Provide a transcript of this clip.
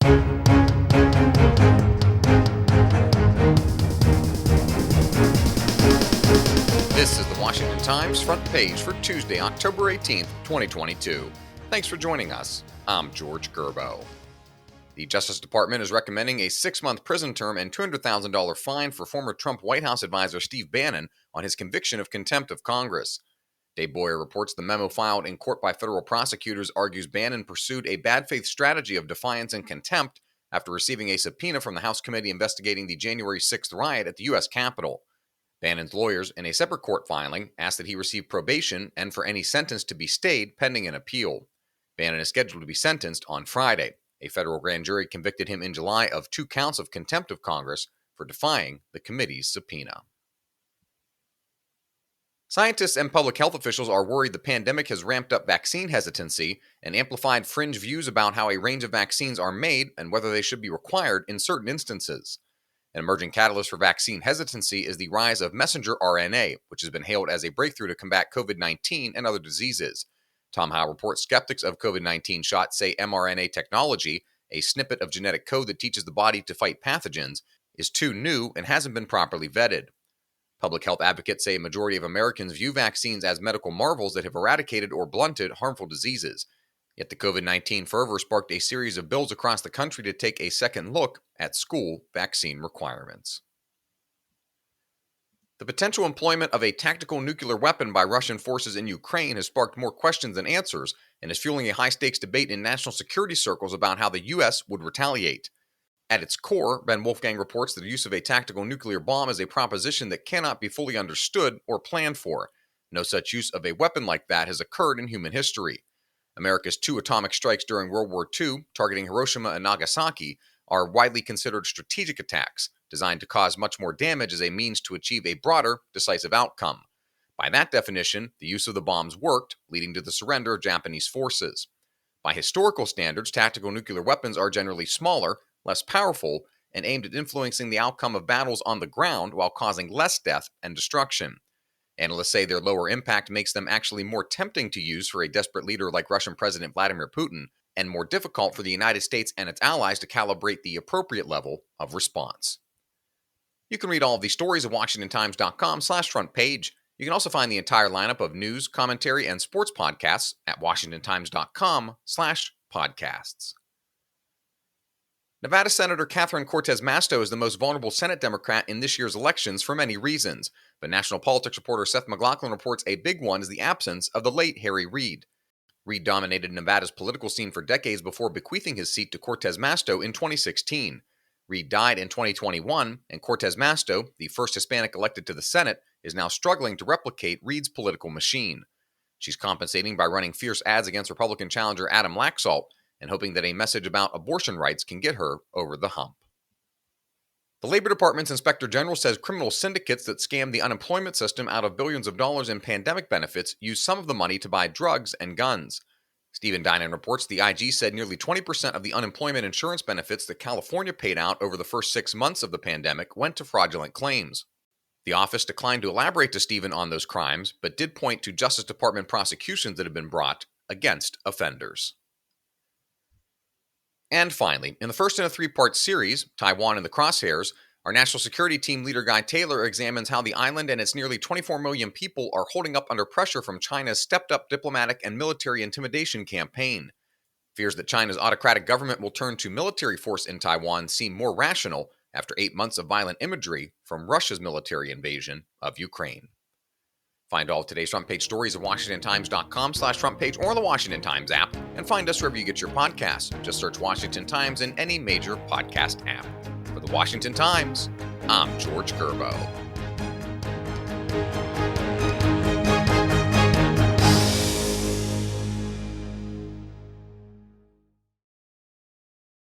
This is the Washington Times front page for Tuesday, October 18th, 2022. Thanks for joining us. I'm George Gerbo. The Justice Department is recommending a 6-month prison term and $200,000 fine for former Trump White House advisor Steve Bannon on his conviction of contempt of Congress. Dave Boyer reports the memo filed in court by federal prosecutors argues Bannon pursued a bad faith strategy of defiance and contempt after receiving a subpoena from the House committee investigating the January 6th riot at the U.S. Capitol. Bannon's lawyers, in a separate court filing, asked that he receive probation and for any sentence to be stayed pending an appeal. Bannon is scheduled to be sentenced on Friday. A federal grand jury convicted him in July of 2 counts of contempt of Congress for defying the committee's subpoena. Scientists and public health officials are worried the pandemic has ramped up vaccine hesitancy and amplified fringe views about how a range of vaccines are made and whether they should be required in certain instances. An emerging catalyst for vaccine hesitancy is the rise of messenger RNA, which has been hailed as a breakthrough to combat COVID-19 and other diseases. Tom Howe reports skeptics of COVID-19 shots say mRNA technology, a snippet of genetic code that teaches the body to fight pathogens, is too new and hasn't been properly vetted. Public health advocates say a majority of Americans view vaccines as medical marvels that have eradicated or blunted harmful diseases. Yet the COVID-19 fervor sparked a series of bills across the country to take a second look at school vaccine requirements. The potential employment of a tactical nuclear weapon by Russian forces in Ukraine has sparked more questions than answers and is fueling a high-stakes debate in national security circles about how the U.S. would retaliate. At its core, Ben Wolfgang reports that the use of a tactical nuclear bomb is a proposition that cannot be fully understood or planned for. No such use of a weapon like that has occurred in human history. America's 2 atomic strikes during World War II, targeting Hiroshima and Nagasaki, are widely considered strategic attacks, designed to cause much more damage as a means to achieve a broader, decisive outcome. By that definition, the use of the bombs worked, leading to the surrender of Japanese forces. By historical standards, tactical nuclear weapons are generally smaller, less powerful, and aimed at influencing the outcome of battles on the ground while causing less death and destruction. Analysts say their lower impact makes them actually more tempting to use for a desperate leader like Russian President Vladimir Putin, and more difficult for the United States and its allies to calibrate the appropriate level of response. You can read all of these stories at WashingtonTimes.com/front page. You can also find the entire lineup of news, commentary, and sports podcasts at WashingtonTimes.com/podcasts. Nevada Senator Catherine Cortez Masto is the most vulnerable Senate Democrat in this year's elections for many reasons, but national politics reporter Seth McLaughlin reports a big one is the absence of the late Harry Reid. Reid dominated Nevada's political scene for decades before bequeathing his seat to Cortez Masto in 2016. Reid died in 2021, and Cortez Masto, the first Hispanic elected to the Senate, is now struggling to replicate Reid's political machine. She's compensating by running fierce ads against Republican challenger Adam Laxalt, and hoping that a message about abortion rights can get her over the hump. The Labor Department's Inspector General says criminal syndicates that scam the unemployment system out of billions of dollars in pandemic benefits use some of the money to buy drugs and guns. Steve Bannon reports the IG said nearly 20% of the unemployment insurance benefits that California paid out over the first 6 months of the pandemic went to fraudulent claims. The office declined to elaborate to Stephen on those crimes, but did point to Justice Department prosecutions that have been brought against offenders. And finally, in the first in a 3-part series, Taiwan in the Crosshairs, our national security team leader Guy Taylor examines how the island and its nearly 24 million people are holding up under pressure from China's stepped-up diplomatic and military intimidation campaign. Fears that China's autocratic government will turn to military force in Taiwan seem more rational after 8 months of violent imagery from Russia's military invasion of Ukraine. Find all of today's front page stories at WashingtonTimes.com/front page or the Washington Times app, and find us wherever you get your podcasts. Just search Washington Times in any major podcast app. For the Washington Times, I'm George Gerbo.